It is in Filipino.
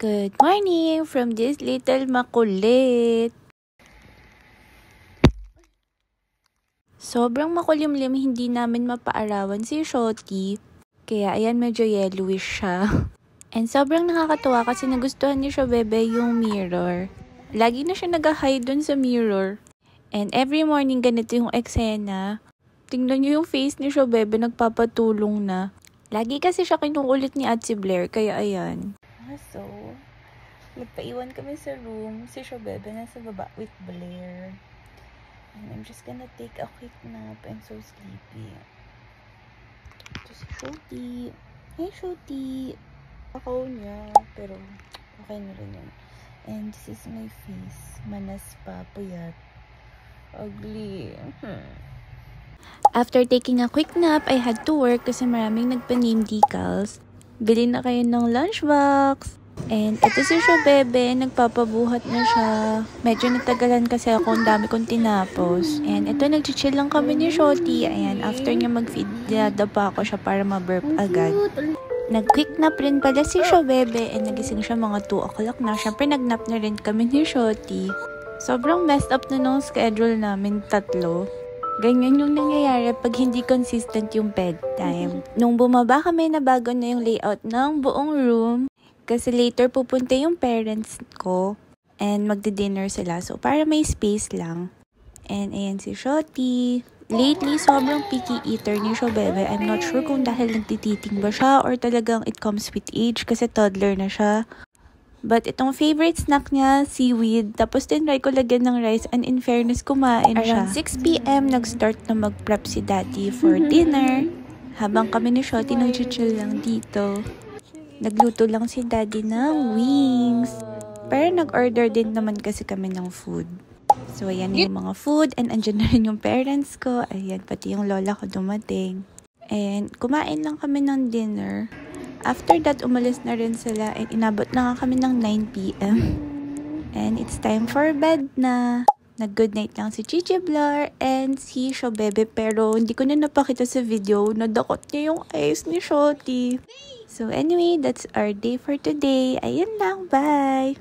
Good morning from this little makulit. Sobrang makulimlim, hindi namin mapaarawan si Shoti. Kaya ayan, medyo yellowish siya. And sobrang nakakatuwa kasi nagustuhan ni Shobebe yung mirror. Lagi na siya nag-hide dun sa mirror. And every morning ganito yung eksena. Tingnan niyo yung face ni Shobebe, nagpapatulong na. Lagi kasi siya kinukulit ni Ate Blair, kaya ayan. So, nagpaiwan kami sa room. Si Shobebe nasa baba with Blair. And I'm just gonna take a quick nap. I'm so sleepy. Ito si Shoti. Hey, Shoti! Ako niya, pero okay na rin yun. And this is my face. Manas pa, puyat. Ugly. After taking a quick nap, I had to work kasi maraming nagpa-name decals. Bili na kayo ng lunchbox. And ito si Shobebe, nagpapabuhat na siya. Medyo natagalan kasi ako, ang dami kong tinapos. And ito, nag-chill lang kami ni Shoti. Ayan, after niya mag-feed, dinadapa ako siya para ma-burp agad. Nag-quick nap rin pala si Shobebe and nagising siya mga 2 o'clock na. Siyempre, nag-nap na rin kami ni Shoti. Sobrang messed up na nung schedule namin, 3. Ganyan yung nangyayari pag hindi consistent yung bedtime. Nung bumaba kami, nabago na yung layout ng buong room. Kasi later pupunta yung parents ko and magdi-dinner sila. So, para may space lang. And ayan si Shoti. Lately, sobrang picky eater ni Shobebe. I'm not sure kung dahil nagtititing ba siya or talagang it comes with age kasi toddler na siya. But itong favorite snack niya, seaweed. Tapos tinry ko lagyan ng rice and in fairness, kumain siya. Around 6 p.m. nag-start na mag-prep si Daddy for dinner. Habang kami ni Shoti nag-chill lang dito. Nagluto lang si Daddy ng wings. Pero nag-order din naman kasi kami ng food. So ayan yung mga food and andyan na rin yung parents ko. Ayan, pati yung lola ko dumating. And kumain lang kami ng dinner. After that, umalis na rin sila and inabot na nga kami ng 9 p.m. And it's time for bed na. Nag-good night lang si Chichi Blair and si Shobebe, pero hindi ko na napakita sa video. Nadakot niya yung eyes ni Shoti. So anyway, that's our day for today. Ayun lang, bye!